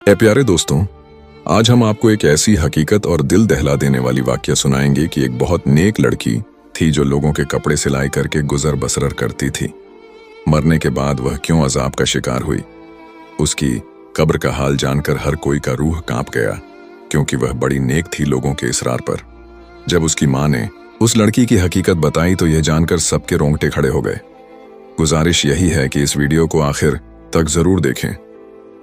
ए प्यारे दोस्तों, आज हम आपको एक ऐसी हकीकत और दिल दहला देने वाली वाकया सुनाएंगे कि एक बहुत नेक लड़की थी जो लोगों के कपड़े सिलाई करके गुजर बसर करती थी। मरने के बाद वह क्यों अजाब का शिकार हुई, उसकी कब्र का हाल जानकर हर कोई का रूह कांप गया, क्योंकि वह बड़ी नेक थी लोगों के इसरार पर। जब उसकी माँ ने उस लड़की की हकीकत बताई तो यह जानकर सबके रोंगटे खड़े हो गए। गुजारिश यही है कि इस वीडियो को आखिर तक जरूर देखें,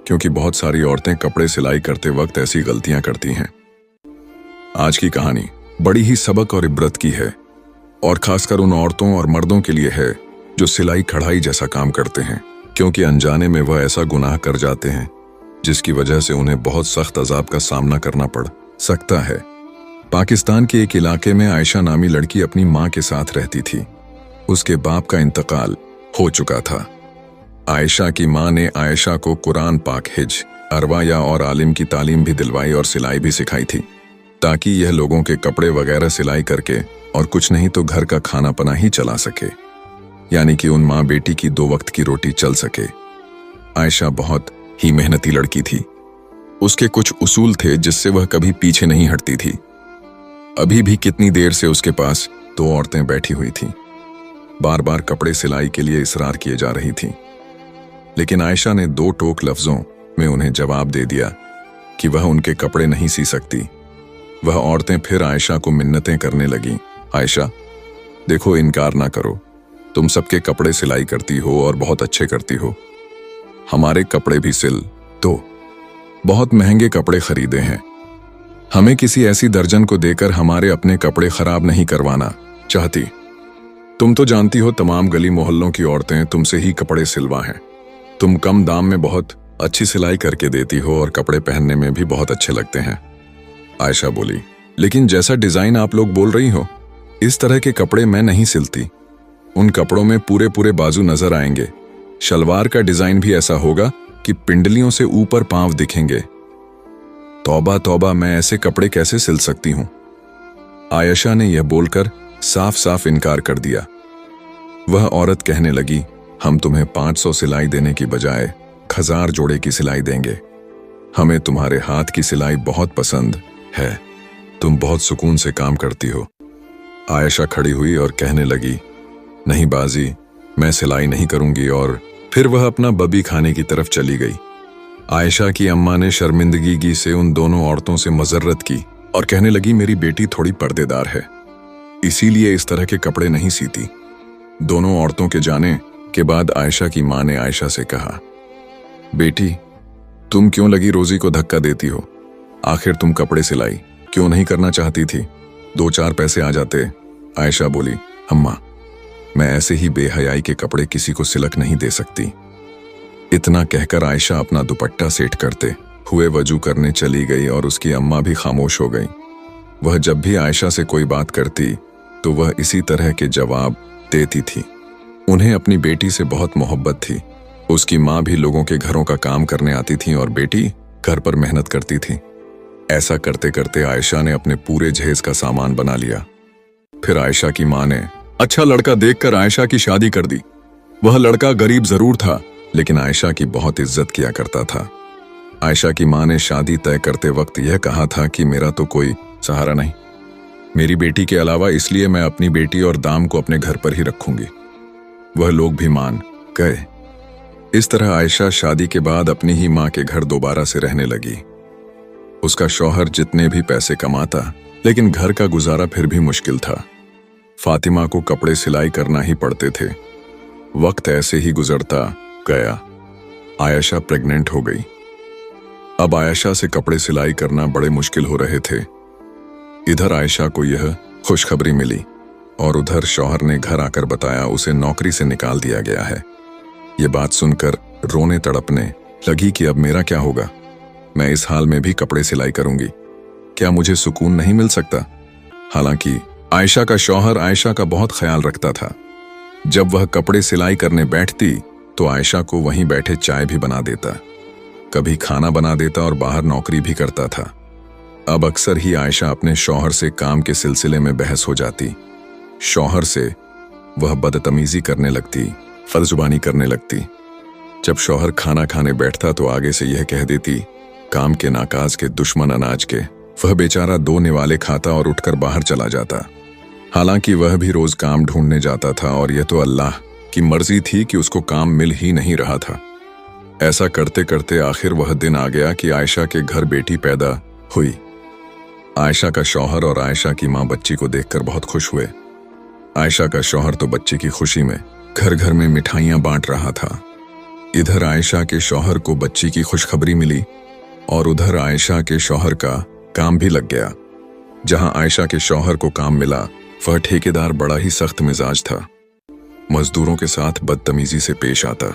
क्योंकि बहुत सारी औरतें कपड़े सिलाई करते वक्त ऐसी गलतियां करती हैं। आज की कहानी बड़ी ही सबक और इबरत की है, और खासकर उन औरतों और मर्दों के लिए है जो सिलाई कढ़ाई जैसा काम करते हैं, क्योंकि अनजाने में वह ऐसा गुनाह कर जाते हैं जिसकी वजह से उन्हें बहुत सख्त अजाब का सामना करना पड़ सकता है। पाकिस्तान के एक इलाके में आयशा नामी लड़की अपनी माँ के साथ रहती थी। उसके बाप का इंतकाल हो चुका था। आयशा की माँ ने आयशा को कुरान पाक, हिज, अरवा या और आलिम की तालीम भी दिलवाई और सिलाई भी सिखाई थी, ताकि यह लोगों के कपड़े वगैरह सिलाई करके और कुछ नहीं तो घर का खाना पना ही चला सके, यानी कि उन माँ बेटी की 2 वक्त की रोटी चल सके। आयशा बहुत ही मेहनती लड़की थी। उसके कुछ उसूल थे जिससे वह कभी पीछे नहीं हटती थी। अभी भी कितनी देर से उसके पास 2 औरतें बैठी हुई थीं, बार बार कपड़े सिलाई के लिए इसरार किए जा रही थीं, लेकिन आयशा ने 2 टोक लफ्जों में उन्हें जवाब दे दिया कि वह उनके कपड़े नहीं सी सकती। वह औरतें फिर आयशा को मिन्नतें करने लगीं। आयशा, देखो, इनकार ना करो, तुम सबके कपड़े सिलाई करती हो और बहुत अच्छे करती हो। हमारे कपड़े भी सिल दो। बहुत महंगे कपड़े खरीदे हैं। हमें किसी ऐसी दर्जन को देकर हमारे अपने कपड़े खराब नहीं करवाना चाहती। तुम तो जानती हो तमाम गली मोहल्लों की औरतें तुमसे ही कपड़े सिलवा हैं। तुम कम दाम में बहुत अच्छी सिलाई करके देती हो और कपड़े पहनने में भी बहुत अच्छे लगते हैं। आयशा बोली, लेकिन जैसा डिजाइन आप लोग बोल रही हो, इस तरह के कपड़े मैं नहीं सिलती। उन कपड़ों में पूरे पूरे बाजू नजर आएंगे। शलवार का डिजाइन भी ऐसा होगा कि पिंडलियों से ऊपर पांव दिखेंगे। तौबा तौबा, मैं ऐसे कपड़े कैसे सिल सकती हूं? आयशा ने यह बोलकर साफ साफ इनकार कर दिया। वह औरत कहने लगी, हम तुम्हें 500 सिलाई देने की बजाय 1000 जोड़े की सिलाई देंगे। हमें तुम्हारे हाथ की सिलाई बहुत पसंद है। तुम बहुत सुकून से काम करती हो। आयशा खड़ी हुई और कहने लगी, नहीं बाजी, मैं सिलाई नहीं करूंगी, और फिर वह अपना बबी खाने की तरफ चली गई। आयशा की अम्मा ने शर्मिंदगी से उन दोनों औरतों से मजर्रत की और कहने लगी, मेरी बेटी थोड़ी पर्देदार है, इसीलिए इस तरह के कपड़े नहीं सीती। दोनों औरतों के जाने के बाद आयशा की माँ ने आयशा से कहा, बेटी, तुम क्यों लगी रोजी को धक्का देती हो? आखिर तुम कपड़े सिलाई क्यों नहीं करना चाहती थी? 2-4 पैसे आ जाते। आयशा बोली, अम्मा, मैं ऐसे ही बेहयाई के कपड़े किसी को सिलक नहीं दे सकती। इतना कहकर आयशा अपना दुपट्टा सेट करते हुए वजू करने चली गई और उसकी अम्मा भी खामोश हो गई। वह जब भी आयशा से कोई बात करती तो वह इसी तरह के जवाब देती थी। उन्हें अपनी बेटी से बहुत मोहब्बत थी। उसकी माँ भी लोगों के घरों का काम करने आती थी और बेटी घर पर मेहनत करती थी। ऐसा करते करते आयशा ने अपने पूरे जहेज का सामान बना लिया। फिर आयशा की माँ ने अच्छा लड़का देखकर आयशा की शादी कर दी। वह लड़का गरीब जरूर था, लेकिन आयशा की बहुत इज्जत किया करता था। आयशा की माँ ने शादी तय करते वक्त यह कहा था कि मेरा तो कोई सहारा नहीं, मेरी बेटी के अलावा, इसलिए मैं अपनी बेटी और दाम को अपने घर पर ही रखूंगी। वह लोग भी मान गए। इस तरह आयशा शादी के बाद अपनी ही माँ के घर दोबारा से रहने लगी। उसका शौहर जितने भी पैसे कमाता, लेकिन घर का गुजारा फिर भी मुश्किल था। फातिमा को कपड़े सिलाई करना ही पड़ते थे। वक्त ऐसे ही गुजरता गया। आयशा प्रेग्नेंट हो गई। अब आयशा से कपड़े सिलाई करना बड़े मुश्किल हो रहे थे। इधर आयशा को यह खुशखबरी मिली और उधर शौहर ने घर आकर बताया उसे नौकरी से निकाल दिया गया है। ये बात सुनकर रोने तड़पने लगी कि अब मेरा क्या होगा? मैं इस हाल में भी कपड़े सिलाई करूंगी, क्या मुझे सुकून नहीं मिल सकता? हालांकि आयशा का शौहर आयशा का बहुत ख्याल रखता था। जब वह कपड़े सिलाई करने बैठती तो आयशा को वहीं बैठे चाय भी बना देता, कभी खाना बना देता और बाहर नौकरी भी करता था। अब अक्सर ही आयशा अपने शौहर से काम के सिलसिले में बहस हो जाती। शौहर से वह बदतमीजी करने लगती, फर्जुबानी करने लगती। जब शौहर खाना खाने बैठता तो आगे से यह कह देती, काम के नाकाज के दुश्मन अनाज के, वह बेचारा 2 निवाले खाता और उठकर बाहर चला जाता। हालांकि वह भी रोज काम ढूंढने जाता था और यह तो अल्लाह की मर्जी थी कि उसको काम मिल ही नहीं रहा था। ऐसा करते करते आखिर वह दिन आ गया कि आयशा के घर बेटी पैदा हुई। आयशा का शौहर और आयशा की माँ बच्ची को देखकर बहुत खुश हुए। आयशा का शौहर तो बच्ची की खुशी में घर घर में मिठाइयां बांट रहा था। इधर आयशा के शौहर को बच्ची की खुशखबरी मिली और उधर आयशा के शौहर का काम भी लग गया। जहां आयशा के शौहर को काम मिला, वह ठेकेदार बड़ा ही सख्त मिजाज था। मजदूरों के साथ बदतमीजी से पेश आता।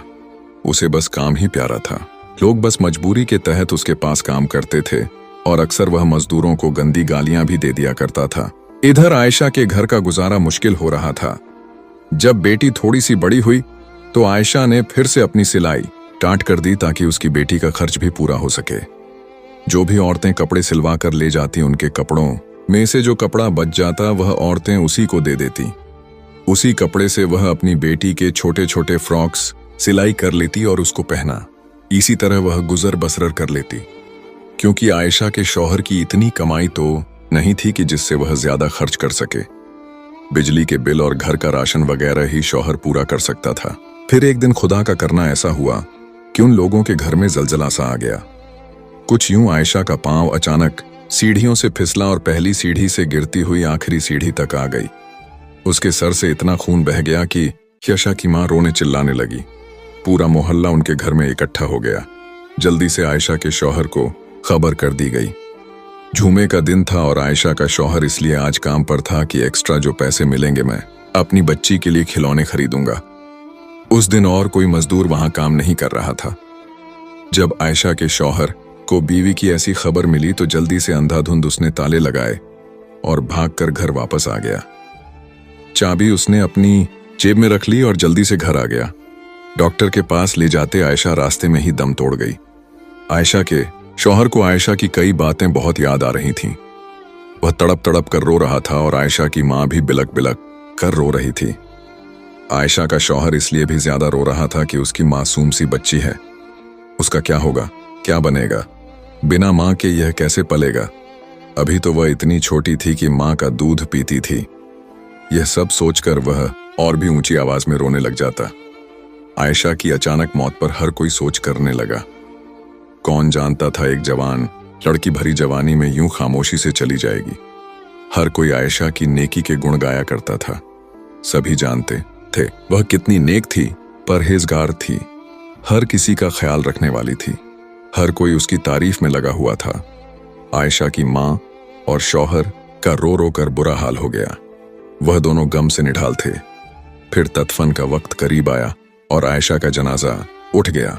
उसे बस काम ही प्यारा था। लोग बस मजबूरी के तहत उसके पास काम करते थे और अक्सर वह मजदूरों को गंदी गालियां भी दे दिया करता था। इधर आयशा के घर का गुजारा मुश्किल हो रहा था। जब बेटी थोड़ी सी बड़ी हुई तो आयशा ने फिर से अपनी सिलाई स्टार्ट कर दी ताकि उसकी बेटी का खर्च भी पूरा हो सके। जो भी औरतें कपड़े सिलवा कर ले जाती, उनके कपड़ों में से जो कपड़ा बच जाता वह औरतें उसी को दे देती। उसी कपड़े से वह अपनी बेटी के छोटे छोटे फ्रॉक्स सिलाई कर लेती और उसको पहना। इसी तरह वह गुजर बसर कर लेती, क्योंकि आयशा के शौहर की इतनी कमाई तो नहीं थी कि जिससे वह ज्यादा खर्च कर सके। बिजली के बिल और घर का राशन वगैरह ही शौहर पूरा कर सकता था। फिर एक दिन खुदा का करना ऐसा हुआ कि उन लोगों के घर में जलजला सा आ गया। कुछ यूं आयशा का पांव अचानक सीढ़ियों से फिसला और पहली सीढ़ी से गिरती हुई आखिरी सीढ़ी तक आ गई। उसके सर से इतना खून बह गया कि आयशा की मां रोने चिल्लाने लगी। पूरा मोहल्ला उनके घर में इकट्ठा हो गया। जल्दी से आयशा के शौहर को खबर कर दी गई। जुमे का दिन था और आयशा का शौहर इसलिए आज काम पर था कि एक्स्ट्रा जो पैसे मिलेंगे मैं अपनी बच्ची के लिए खिलौने खरीदूंगा। उस दिन और कोई मजदूर वहां काम नहीं कर रहा था। जब आयशा के शौहर को बीवी की ऐसी खबर मिली तो जल्दी से अंधाधुंध उसने ताले लगाए और भागकर घर वापस आ गया। चाबी उसने अपनी जेब में रख ली और जल्दी से घर आ गया। डॉक्टर के पास ले जाते आयशा रास्ते में ही दम तोड़ गई। आयशा के शौहर को आयशा की कई बातें बहुत याद आ रही थीं। वह तड़प तड़प कर रो रहा था और आयशा की मां भी बिलक बिलक कर रो रही थी। आयशा का शौहर इसलिए भी ज्यादा रो रहा था कि उसकी मासूम सी बच्ची है। उसका क्या होगा, क्या बनेगा, बिना मां के यह कैसे पलेगा। अभी तो वह इतनी छोटी थी कि मां का दूध पीती थी। यह सब सोचकर वह और भी ऊंची आवाज में रोने लग जाता। आयशा की अचानक मौत पर हर कोई सोच करने लगा। कौन जानता था एक जवान लड़की भरी जवानी में यूं खामोशी से चली जाएगी। हर कोई आयशा की नेकी के गुण गाया करता था। सभी जानते थे वह कितनी नेक थी, परहेजगार थी, हर किसी का ख्याल रखने वाली थी। हर कोई उसकी तारीफ में लगा हुआ था। आयशा की मां और शौहर का रो रो कर बुरा हाल हो गया। वह दोनों गम से निढाल थे। फिर तदफन का वक्त करीब आया और आयशा का जनाजा उठ गया।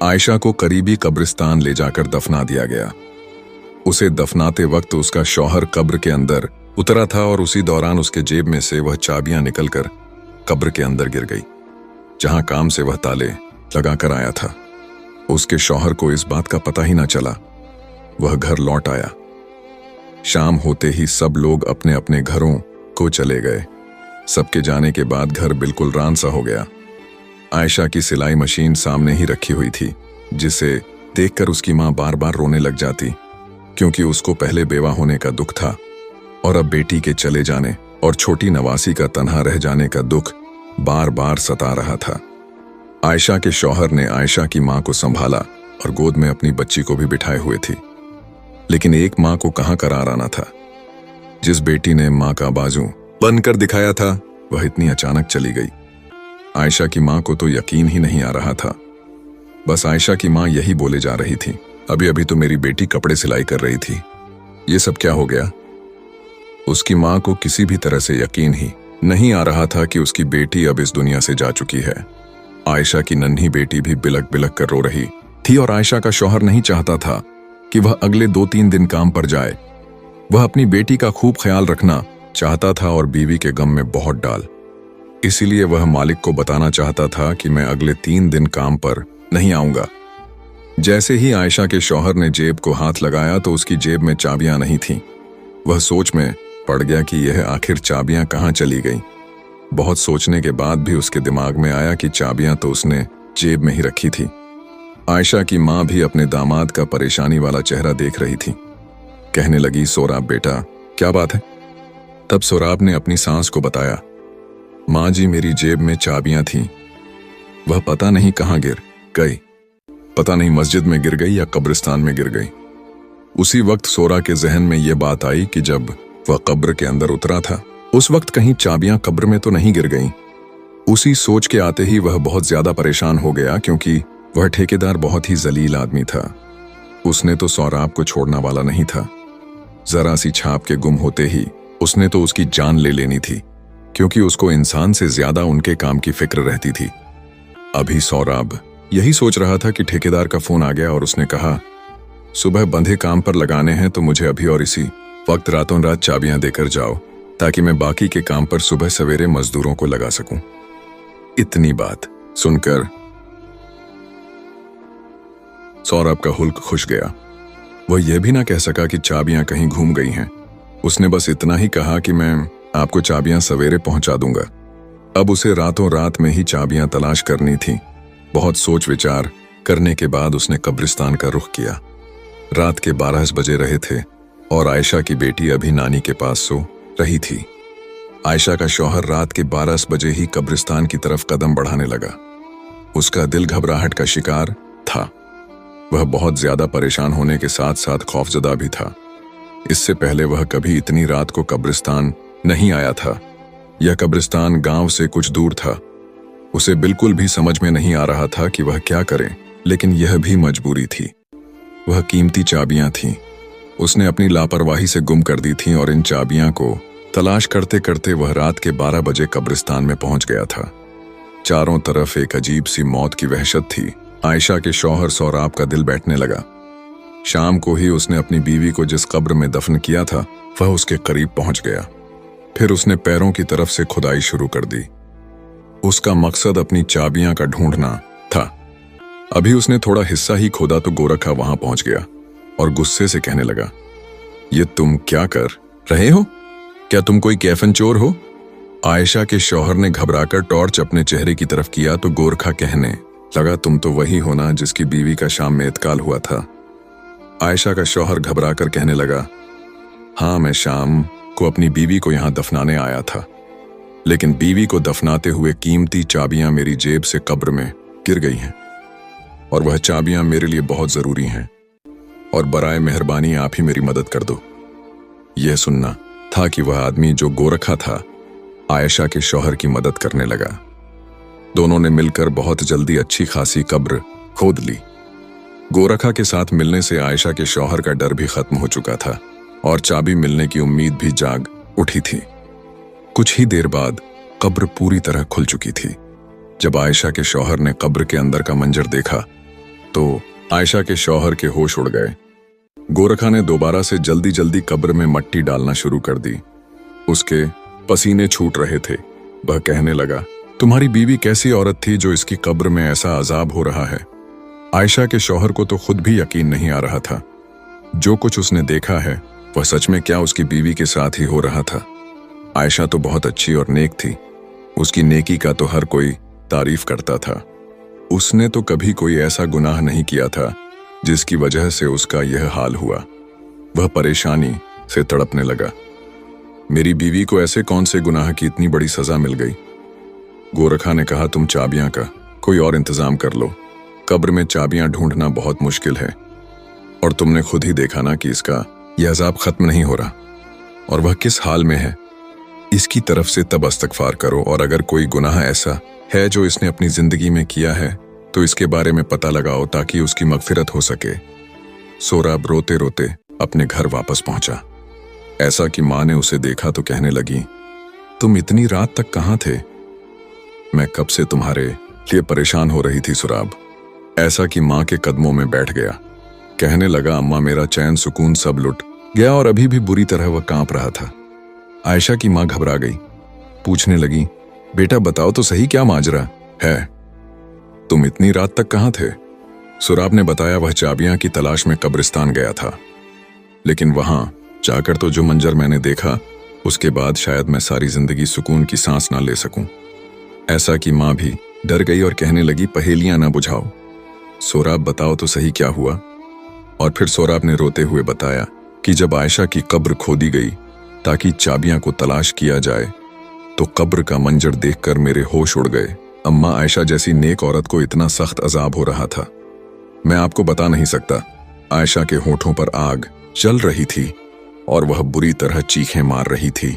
आयशा को करीबी कब्रिस्तान ले जाकर दफना दिया गया। उसे दफनाते वक्त उसका शौहर कब्र के अंदर उतरा था और उसी दौरान उसके जेब में से वह चाबियां निकलकर कब्र के अंदर गिर गई, जहां काम से वह ताले लगाकर आया था। उसके शौहर को इस बात का पता ही ना चला। वह घर लौट आया। शाम होते ही सब लोग अपने अपने घरों को चले गए। सबके जाने के बाद घर बिल्कुल रान सा हो गया। आयशा की सिलाई मशीन सामने ही रखी हुई थी, जिसे देखकर उसकी मां बार बार रोने लग जाती, क्योंकि उसको पहले बेवा होने का दुख था और अब बेटी के चले जाने और छोटी नवासी का तन्हा रह जाने का दुख बार बार सता रहा था। आयशा के शौहर ने आयशा की मां को संभाला और गोद में अपनी बच्ची को भी बिठाए हुए थी। लेकिन एक मां को कहां करार आना था। जिस बेटी ने मां का बाजू बनकर दिखाया था, वह इतनी अचानक चली गई। आयशा की मां को तो यकीन ही नहीं आ रहा था। बस आयशा की मां यही बोले जा रही थी, अभी अभी तो मेरी बेटी कपड़े सिलाई कर रही थी, ये सब क्या हो गया। उसकी मां को किसी भी तरह से यकीन ही नहीं आ रहा था कि उसकी बेटी अब इस दुनिया से जा चुकी है। आयशा की नन्ही बेटी भी बिलक बिलक कर रो रही थी और आयशा का शौहर नहीं चाहता था कि वह अगले 2-3 दिन काम पर जाए। वह अपनी बेटी का खूब ख्याल रखना चाहता था और बीवी के गम में बहुत डाल। इसीलिए वह मालिक को बताना चाहता था कि मैं अगले 3 दिन काम पर नहीं आऊंगा। जैसे ही आयशा के शौहर ने जेब को हाथ लगाया तो उसकी जेब में चाबियां नहीं थीं। वह सोच में पड़ गया कि यह आखिर चाबियां कहां चली गईं। बहुत सोचने के बाद भी उसके दिमाग में आया कि चाबियां तो उसने जेब में ही रखी थी। आयशा की माँ भी अपने दामाद का परेशानी वाला चेहरा देख रही थी। कहने लगी, सोराब बेटा, क्या बात है? तब सोराब ने अपनी सास को बताया, माँ जी, मेरी जेब में चाबियां थीं। वह पता नहीं कहाँ गिर गई। पता नहीं मस्जिद में गिर गई या कब्रिस्तान में गिर गई। उसी वक्त सोरा के जहन में यह बात आई कि जब वह कब्र के अंदर उतरा था, उस वक्त कहीं चाबियां कब्र में तो नहीं गिर गईं। उसी सोच के आते ही वह बहुत ज्यादा परेशान हो गया, क्योंकि वह ठेकेदार बहुत ही जलील आदमी था। उसने तो सोराब को छोड़ना वाला नहीं था। जरा सी छाप के गुम होते ही उसने तो उसकी जान ले लेनी थी, क्योंकि उसको इंसान से ज्यादा उनके काम की फिक्र रहती थी। अभी सोराब यही सोच रहा था कि ठेकेदार का फोन आ गया और उसने कहा, सुबह बंधे काम पर लगाने हैं तो मुझे अभी और इसी वक्त रातों रात चाबियां देकर जाओ, ताकि मैं बाकी के काम पर सुबह सवेरे मजदूरों को लगा सकूं। इतनी बात सुनकर सौरभ का हुल्क खुश गया। वह यह भी ना कह सका कि चाबियां कहीं घूम गई हैं। उसने बस इतना ही कहा कि मैं आपको चाबियां सवेरे पहुंचा दूंगा। अब उसे रातों रात में ही चाबियां तलाश करनी थी। बहुत सोच विचार करने के बाद उसने कब्रिस्तान का रुख किया। रात के 12 बजे रहे थे और आयशा की बेटी अभी नानी के पास सो रही थी। आयशा का शौहर रात के 12 बजे ही कब्रिस्तान की तरफ कदम बढ़ाने लगा। उसका दिल घबराहट का शिकार था। वह बहुत ज्यादा परेशान होने के साथ साथ खौफजदा भी था। इससे पहले वह कभी इतनी रात को कब्रिस्तान नहीं आया था। यह कब्रिस्तान गांव से कुछ दूर था। उसे बिल्कुल भी समझ में नहीं आ रहा था कि वह क्या करे, लेकिन यह भी मजबूरी थी। वह कीमती चाबियां थीं। उसने अपनी लापरवाही से गुम कर दी थीं और इन चाबियां को तलाश करते करते वह रात के 12 बजे कब्रिस्तान में पहुंच गया था। चारों तरफ एक अजीब सी मौत की वहशत थी। आयशा के शौहर सोराब का दिल बैठने लगा। शाम को ही उसने अपनी बीवी को जिस कब्र में दफन किया था, वह उसके करीब पहुंच गया। फिर उसने पैरों की तरफ से खुदाई शुरू कर दी। उसका मकसद अपनी चाबियां का ढूंढना था। अभी उसने थोड़ा हिस्सा ही खोदा तो गोरखा वहां पहुंच गया और गुस्से से कहने लगा, ये तुम क्या कर रहे हो? क्या तुम कोई कैफन चोर हो? आयशा के शौहर ने घबराकर टॉर्च अपने चेहरे की तरफ किया तो गोरखा कहने लगा, तुम तो वही हो ना जिसकी बीवी का शाम में इंतकाल हुआ था। आयशा का शौहर घबराकर कहने लगा, हाँ, मैं शाम को अपनी बीवी को यहां दफनाने आया था, लेकिन बीवी को दफनाते हुए कीमती चाबियां मेरी जेब से कब्र में गिर गई हैं और वह चाबियां मेरे लिए बहुत जरूरी हैं और बराए मेहरबानी आप ही मेरी मदद कर दो। यह सुनना था कि वह आदमी जो गोरखा था, आयशा के शौहर की मदद करने लगा। दोनों ने मिलकर बहुत जल्दी अच्छी खासी कब्र खोद ली। गोरखा के साथ मिलने से आयशा के शौहर का डर भी खत्म हो चुका था और चाबी मिलने की उम्मीद भी जाग उठी थी। कुछ ही देर बाद कब्र पूरी तरह खुल चुकी थी। जब आयशा के शौहर ने कब्र के अंदर का मंजर देखा तो आयशा के शौहर के होश उड़ गए। गोरखा ने दोबारा से जल्दी जल्दी कब्र में मट्टी डालना शुरू कर दी। उसके पसीने छूट रहे थे। वह कहने लगा, तुम्हारी बीवी कैसी औरत थी जो इसकी कब्र में ऐसा अजाब हो रहा है? आयशा के शौहर को तो खुद भी यकीन नहीं आ रहा था। जो कुछ उसने देखा है वह सच में क्या उसकी बीवी के साथ ही हो रहा था। आयशा तो बहुत अच्छी और नेक थी। उसकी नेकी का तो हर कोई तारीफ करता था। उसने तो कभी कोई ऐसा गुनाह नहीं किया था जिसकी वजह से उसका यह हाल हुआ। वह परेशानी से तड़पने लगा। मेरी बीवी को ऐसे कौन से गुनाह की इतनी बड़ी सजा मिल गई? गोरखा ने कहा, तुम चाबियां का कोई और इंतजाम कर लो। कब्र में चाबियां ढूंढना बहुत मुश्किल है और तुमने खुद ही देखा ना कि इसका यह अजाब खत्म नहीं हो रहा और वह किस हाल में है। इसकी तरफ से तब इस्तगफार करो और अगर कोई गुनाह ऐसा है जो इसने अपनी जिंदगी में किया है तो इसके बारे में पता लगाओ ताकि उसकी मगफिरत हो सके। सोराब रोते रोते अपने घर वापस पहुंचा। ऐसा कि माँ ने उसे देखा तो कहने लगी, तुम इतनी रात तक कहाँ थे? मैं कब से तुम्हारे लिए परेशान हो रही थी सोराब। ऐसा कि माँ के कदमों में बैठ गया। कहने लगा, अम्मा, मेरा चैन सुकून सब लुट गया और अभी भी बुरी तरह वह कांप रहा था। आयशा की माँ घबरा गई। पूछने लगी, बेटा बताओ तो सही, क्या माजरा है? तुम इतनी रात तक कहाँ थे? सोराब ने बताया, वह चाबियां की तलाश में कब्रिस्तान गया था, लेकिन वहां जाकर तो जो मंजर मैंने देखा उसके बाद शायद मैं सारी जिंदगी सुकून की सांस ना ले सकूं। ऐसा कि माँ भी डर गई और कहने लगी, पहेलियां ना बुझाओ। सोराब बताओ तो सही क्या हुआ? और फिर सोराब ने रोते हुए बताया कि जब आयशा की कब्र खोदी गई ताकि चाबियां को तलाश किया जाए तो कब्र का मंजर देखकर मेरे होश उड़ गए। अम्मा आयशा जैसी नेक औरत को इतना सख्त अजाब हो रहा था, मैं आपको बता नहीं सकता। आयशा के होठों पर आग जल रही थी और वह बुरी तरह चीखें मार रही थी।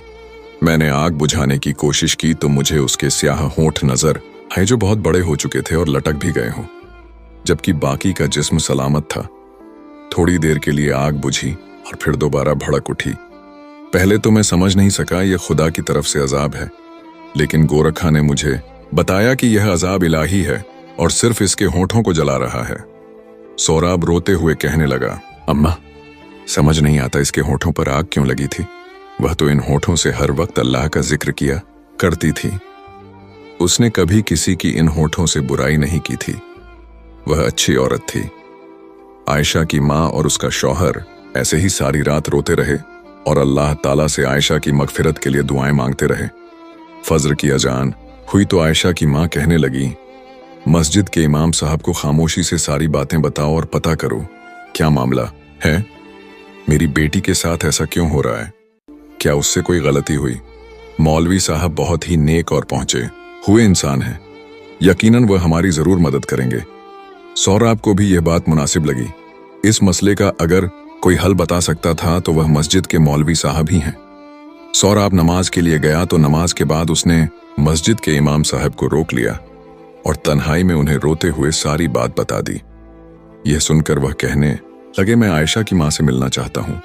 मैंने आग बुझाने की कोशिश की तो मुझे उसके स्याह होंठ नजर आए जो बहुत बड़े हो चुके थे और लटक भी गए हों, जबकि बाकी का जिस्म सलामत था। थोड़ी देर के लिए आग बुझी और फिर दोबारा भड़क उठी। पहले तो मैं समझ नहीं सका यह खुदा की तरफ से अजाब है, लेकिन गोरखा ने मुझे बताया कि यह अजाब इलाही है और सिर्फ इसके होठों को जला रहा है। सोराब रोते हुए कहने लगा, अम्मा समझ नहीं आता इसके होठों पर आग क्यों लगी थी। वह तो इन होठों से हर वक्त अल्लाह का जिक्र किया करती थी। उसने कभी किसी की इन होठों से बुराई नहीं की थी। वह अच्छी औरत थी। आयशा की माँ और उसका शौहर ऐसे ही सारी रात रोते रहे और अल्लाह ताला से आयशा की मगफिरत के लिए दुआएं मांगते रहे। फज्र की अजान हुई तो आयशा की माँ कहने लगी, मस्जिद के इमाम साहब को खामोशी से सारी बातें बताओ और पता करो क्या मामला है। मेरी बेटी के साथ ऐसा क्यों हो रहा है? क्या उससे कोई गलती हुई? मौलवी साहब बहुत ही नेक और पहुंचे हुए इंसान हैं। यकीनन वह हमारी जरूर मदद करेंगे। सौराब को भी यह बात मुनासिब लगी। इस मसले का अगर कोई हल बता सकता था तो वह मस्जिद के मौलवी साहब ही हैं। सौराब नमाज के लिए गया तो नमाज के बाद उसने मस्जिद के इमाम साहब को रोक लिया और तन्हाई में उन्हें रोते हुए सारी बात बता दी। यह सुनकर वह कहने लगे, मैं आयशा की माँ से मिलना चाहता हूँ।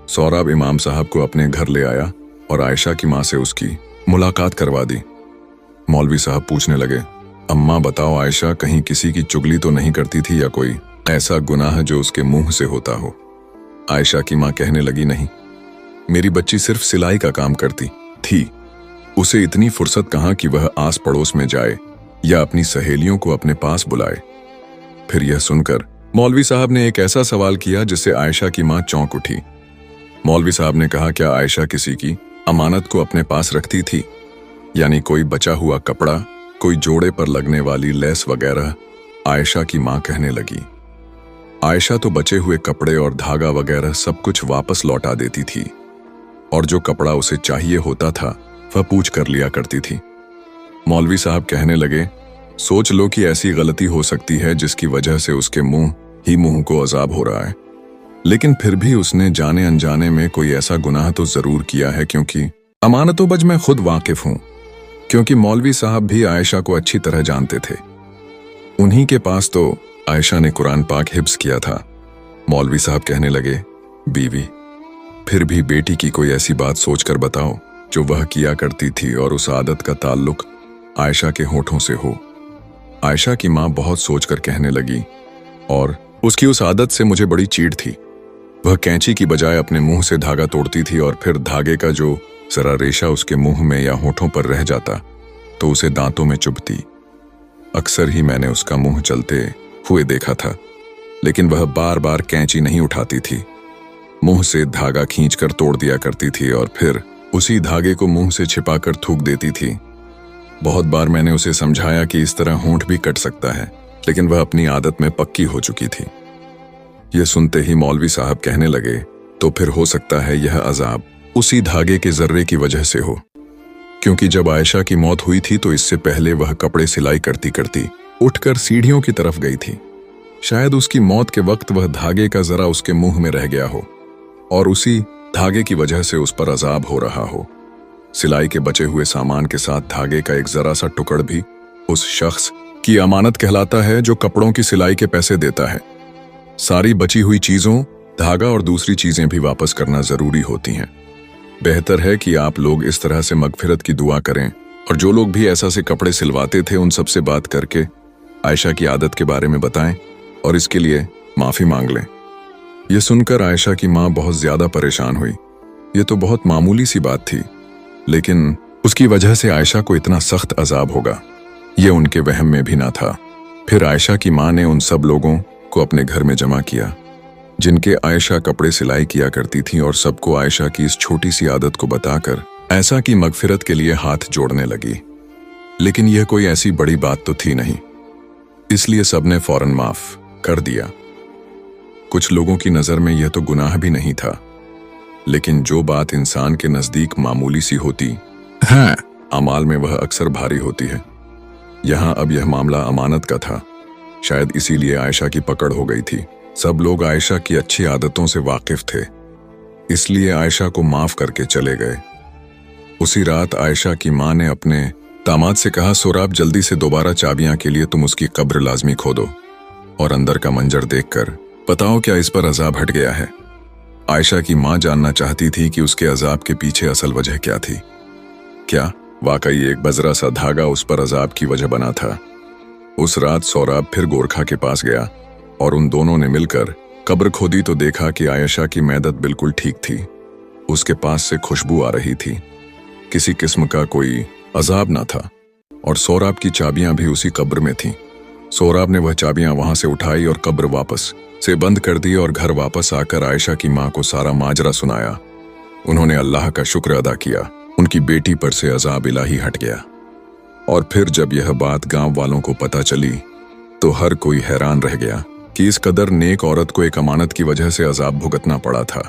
सौराब इमाम साहब को अपने घर ले आया और आयशा की माँ से उसकी मुलाकात करवा दी। मौलवी साहब पूछने लगे, अम्मा बताओ आयशा कहीं किसी की चुगली तो नहीं करती थी या कोई ऐसा गुनाह जो उसके मुंह से होता हो? आयशा की माँ कहने लगी, नहीं, मेरी बच्ची सिर्फ सिलाई का काम करती थी। उसे इतनी फुर्सत कहाँ कि वह आस पड़ोस में जाए या अपनी सहेलियों को अपने पास बुलाए। फिर यह सुनकर मौलवी साहब ने एक ऐसा सवाल किया जिससे आयशा की माँ चौंक उठी। मौलवी साहब ने कहा, क्या आयशा किसी की अमानत को अपने पास रखती थी? यानी कोई बचा हुआ कपड़ा, कोई जोड़े पर लगने वाली लेस वगैरह? आयशा की माँ कहने लगी, आयशा तो बचे हुए कपड़े और धागा वगैरह सब कुछ वापस लौटा देती थी और जो कपड़ा उसे चाहिए होता था वह पूछ कर लिया करती थी। मौलवी साहब कहने लगे, सोच लो कि ऐसी गलती हो सकती है जिसकी वजह से उसके मुंह को अजाब हो रहा है, लेकिन फिर भी उसने जाने अनजाने में कोई ऐसा गुनाह तो जरूर किया है, क्योंकि अमानतों मैं खुद वाकिफ हूं। क्योंकि मौलवी साहब भी आयशा को अच्छी तरह जानते थे। उन्हीं के पास तो आयशा ने कुरान पाक हिफ्ज किया था। मौलवी साहब कहने लगे, बीवी फिर भी बेटी की कोई ऐसी बात सोचकर बताओ जो वह किया करती थी और उस आदत का ताल्लुक आयशा के होठों से हो। आयशा की माँ बहुत सोचकर कहने लगी, और उसकी उस आदत से मुझे बड़ी चीड़ थी। वह कैंची की बजाय अपने मुंह से धागा तोड़ती थी और फिर धागे का जो जरा रेशा उसके मुंह में या होठों पर रह जाता तो उसे दांतों में चुभती। अक्सर ही मैंने उसका मुंह चलते हुए देखा था, लेकिन वह बार बार कैंची नहीं उठाती थी। मुंह से धागा खींचकर तोड़ दिया करती थी और फिर उसी धागे को मुंह से छिपाकर थूक देती थी। बहुत बार मैंने उसे समझाया कि इस तरह होंठ भी कट सकता है, लेकिन वह अपनी आदत में पक्की हो चुकी थी। यह सुनते ही मौलवी साहब कहने लगे, तो फिर हो सकता है यह अजाब उसी धागे के जर्रे की वजह से हो, क्योंकि जब आयशा की मौत हुई थी तो इससे पहले वह कपड़े सिलाई करती करती उठकर सीढ़ियों की तरफ गई थी। शायद उसकी मौत के वक्त वह धागे का जरा उसके मुंह में रह गया हो और उसी धागे की वजह से उस पर अजाब हो रहा हो। सिलाई के बचे हुए सामान के साथ धागे का एक जरा सा टुकड़ भी उस शख्स की अमानत कहलाता है जो कपड़ों की सिलाई के पैसे देता है। सारी बची हुई चीजों, धागा और दूसरी चीजें भी वापस करना जरूरी होती हैं। बेहतर है कि आप लोग इस तरह से मगफिरत की दुआ करें और जो लोग भी ऐसा से कपड़े सिलवाते थे उन सबसे बात करके आयशा की आदत के बारे में बताएं और इसके लिए माफी मांग लें। यह सुनकर आयशा की माँ बहुत ज्यादा परेशान हुई। यह तो बहुत मामूली सी बात थी, लेकिन उसकी वजह से आयशा को इतना सख्त अजाब होगा यह उनके वहम में भी ना था। फिर आयशा की माँ ने उन सब लोगों को अपने घर में जमा किया जिनके आयशा कपड़े सिलाई किया करती थी और सबको आयशा की इस छोटी सी आदत को बताकर ऐसा की मगफिरत के लिए हाथ जोड़ने लगी। लेकिन यह कोई ऐसी बड़ी बात तो थी नहीं। इसलिए सबने फौरन माफ कर दिया। कुछ लोगों की नजर में यह तो गुनाह भी नहीं था, लेकिन जो बात इंसान के नजदीक मामूली सी होती है, अमाल में वह अक्सर भारी होती है। यहाँ अब यह मामला अमानत का था। शायद इसीलिए आयशा की पकड़ हो गई थी। सब लोग आयशा की अच्छी आदतों से वाकिफ थे, इसलिए आयशा को माफ करके चले गए। उसी रात आयशा की मां ने अपने दामाद से कहा, सोराब जल्दी से दोबारा चाबियां के लिए तुम उसकी कब्र लाजमी खोदो और अंदर का मंजर देखकर बताओ क्या इस पर अजाब हट गया है। आयशा की मां जानना चाहती थी कि उसके अजाब के पीछे असल वजह क्या थी। क्या वाकई एक बजरा सा धागा उस पर अजाब की वजह बना था? उस रात सोराब फिर गोरखा के पास गया और उन दोनों ने मिलकर कब्र खोदी तो देखा कि आयशा की मैदत बिल्कुल ठीक थी। उसके पास से खुशबू आ रही थी, किसी किस्म का कोई अजाब ना था, और सोराब की चाबियां भी उसी कब्र में थीं। सोराब ने वह चाबियां वहां से उठाई और कब्र वापस से बंद कर दी और घर वापस आकर आयशा की मां को सारा माजरा सुनाया। उन्होंने अल्लाह का शुक्र अदा किया, उनकी बेटी पर से अजाब इलाही हट गया। और फिर जब यह बात गांव वालों को पता चली तो हर कोई हैरान रह गया कि इस कदर नेक औरत को एक अमानत की वजह से अजाब भुगतना पड़ा था।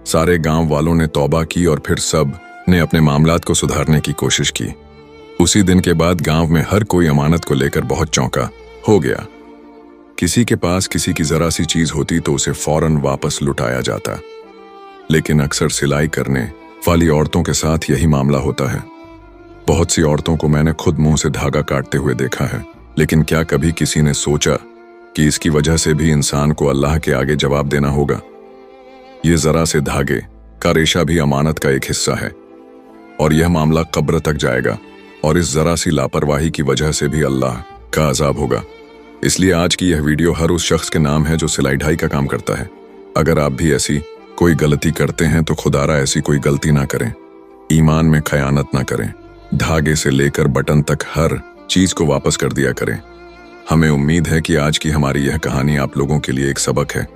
सारे गांव वालों ने तौबा की और फिर सब ने अपने मामलात को सुधारने की कोशिश की। उसी दिन के बाद गांव में हर कोई अमानत को लेकर बहुत चौंका हो गया। किसी के पास किसी की जरा सी चीज होती तो उसे फौरन वापस लुटाया जाता, लेकिन अक्सर सिलाई करने वाली औरतों के साथ यही मामला होता है। बहुत सी औरतों को मैंने खुद मुंह से धागा काटते हुए देखा है, लेकिन क्या कभी किसी ने सोचा कि इसकी वजह से भी इंसान को अल्लाह के आगे जवाब देना होगा? ये जरा से धागे का रेशा भी अमानत का एक हिस्सा है और यह मामला कब्र तक जाएगा, और इस जरा सी लापरवाही की वजह से भी अल्लाह का अजाब होगा। इसलिए आज की यह वीडियो हर उस शख्स के नाम है जो सिलाई ढाई का काम करता है। अगर आप भी ऐसी कोई गलती करते हैं तो खुदारा ऐसी कोई गलती ना करें, ईमान में खयानत ना करें, धागे से लेकर बटन तक हर चीज को वापस कर दिया करें। हमें उम्मीद है कि आज की हमारी यह कहानी आप लोगों के लिए एक सबक है।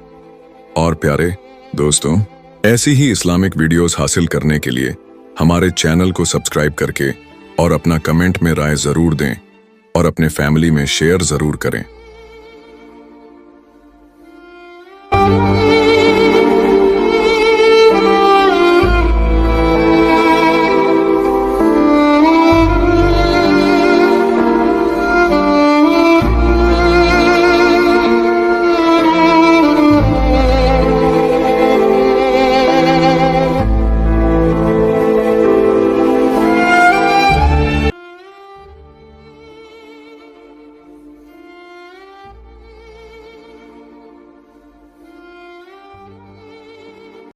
और प्यारे दोस्तों, ऐसी ही इस्लामिक वीडियोस हासिल करने के लिए हमारे चैनल को सब्सक्राइब करके और अपना कमेंट में राय जरूर दें और अपने फैमिली में शेयर जरूर करें।